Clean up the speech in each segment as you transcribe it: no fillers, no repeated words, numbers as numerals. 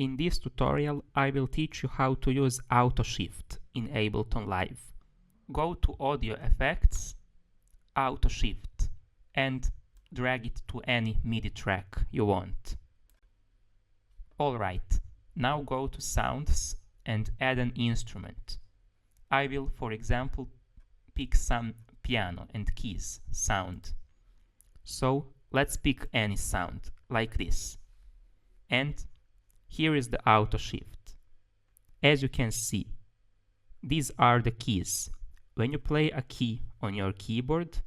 In this tutorial, I will teach you how to use Auto Shift in Ableton Live. Go to Audio Effects, Auto Shift, and drag it to any MIDI track you want. Alright, now go to Sounds and add an instrument. I will, for example, pick some piano and keys sound. So let's pick any sound, like this. And here is the Auto Shift. As you can see, these are the keys. When you play a key on your keyboard,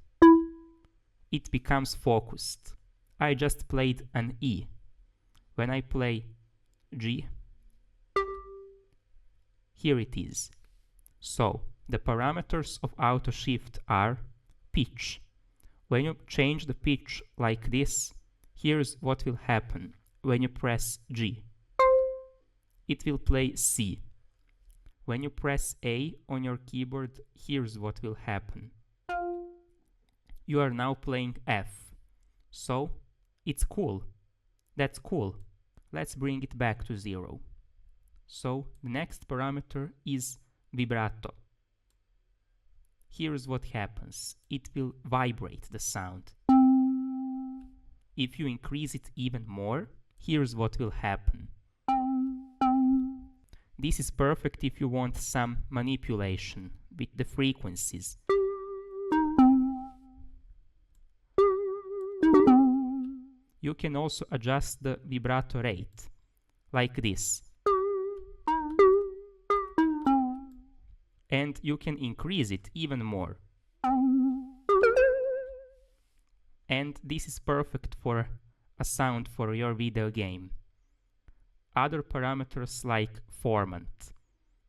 it becomes focused. I just played an E. When I play G, here it is. So, the parameters of Auto Shift are pitch. When you change the pitch like this, here's what will happen. When you press G, it will play C. When you press A on your keyboard, here's what will happen. You are now playing F. So, it's cool. That's cool. Let's bring it back to 0. So, the next parameter is vibrato. Here's what happens. It will vibrate the sound. If you increase it even more, here's what will happen. This is perfect if you want some manipulation with the frequencies. You can also adjust the vibrato rate, like this. And you can increase it even more. And this is perfect for a sound for your video game. Other parameters like Formant,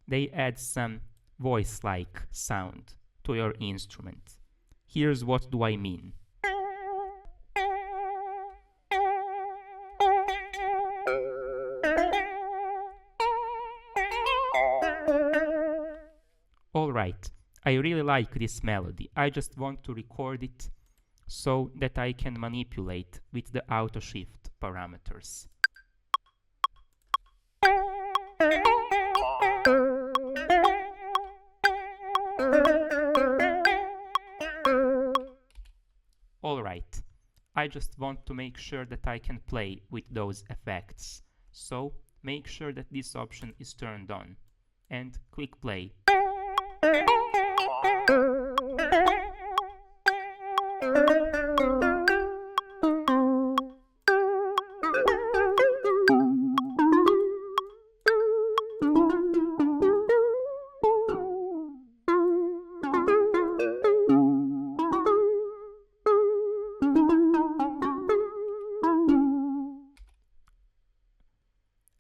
they add some voice-like sound to your instrument. Here's what do I mean. Alright, I really like this melody. I just want to record it so that I can manipulate with the Auto Shift parameters. Alright, I just want to make sure that I can play with those effects. So make sure that this option is turned on and click play.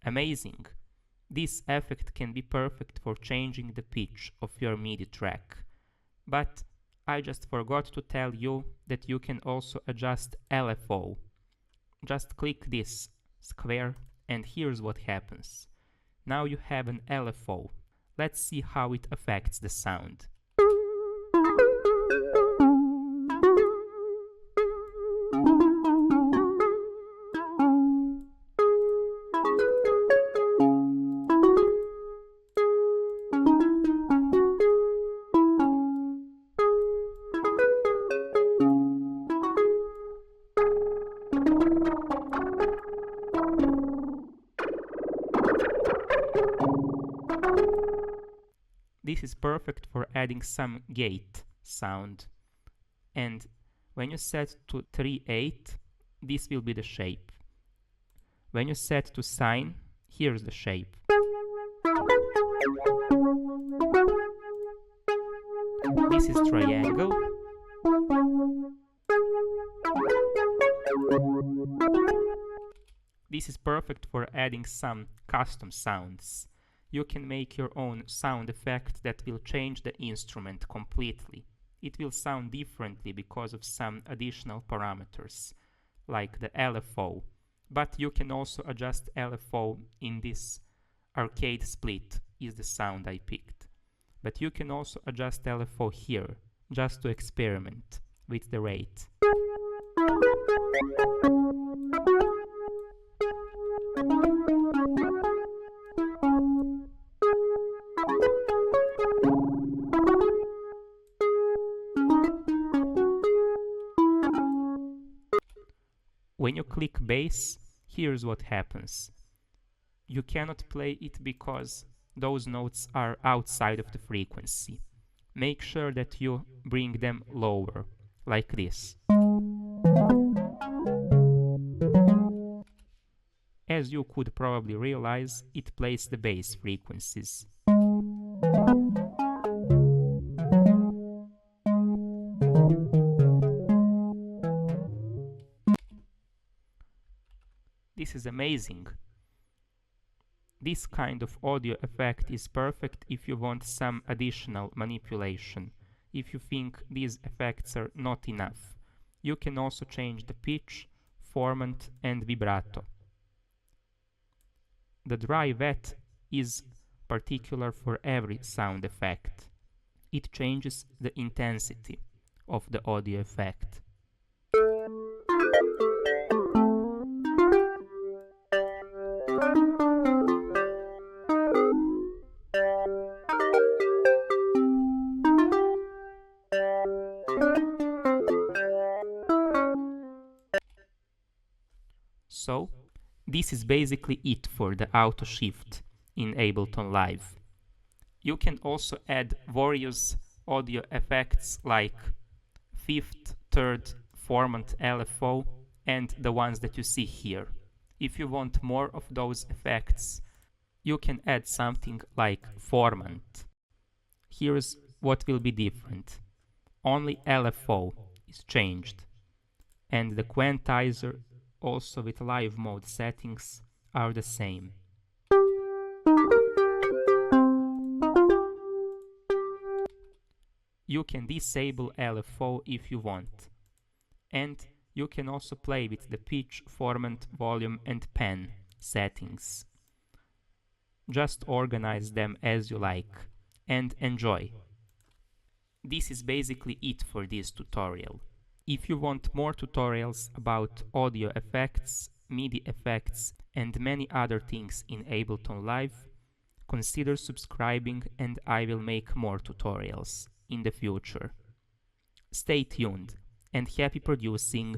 Amazing! This effect can be perfect for changing the pitch of your MIDI track. But I just forgot to tell you that you can also adjust LFO. Just click this square and here's what happens. Now you have an LFO. Let's see how it affects the sound. This is perfect for adding some gate sound. And when you set to 3/8, this will be the shape. When you set to sine, here's the shape. This is triangle. This is perfect for adding some custom sounds. You can make your own sound effect that will change the instrument completely. It will sound differently because of some additional parameters, like the LFO. But you can also adjust LFO in this arcade split, is the sound I picked. But you can also adjust LFO here, just to experiment with the rate. When you click bass, here's what happens. You cannot play it because those notes are outside of the frequency. Make sure that you bring them lower, like this. As you could probably realize, it plays the bass frequencies. This is amazing. This kind of audio effect is perfect if you want some additional manipulation. If you think these effects are not enough, you can also change the pitch, formant, and vibrato. The dry wet is particular for every sound effect. It changes the intensity of the audio effect. So, this is basically it for the auto shift in Ableton Live. You can also add various audio effects like fifth, third, formant, LFO, and the ones that you see here. If you want more of those effects, you can add something like formant. Here's what will be different. Only LFO is changed, and the quantizer, also with live mode settings, are the same. You can disable LFO if you want, and you can also play with the pitch, formant, volume, and pen settings. Just organize them as you like and enjoy. This is basically it for this tutorial. If you want more tutorials about audio effects, MIDI effects, and many other things in Ableton Live, consider subscribing and I will make more tutorials in the future. Stay tuned and happy producing!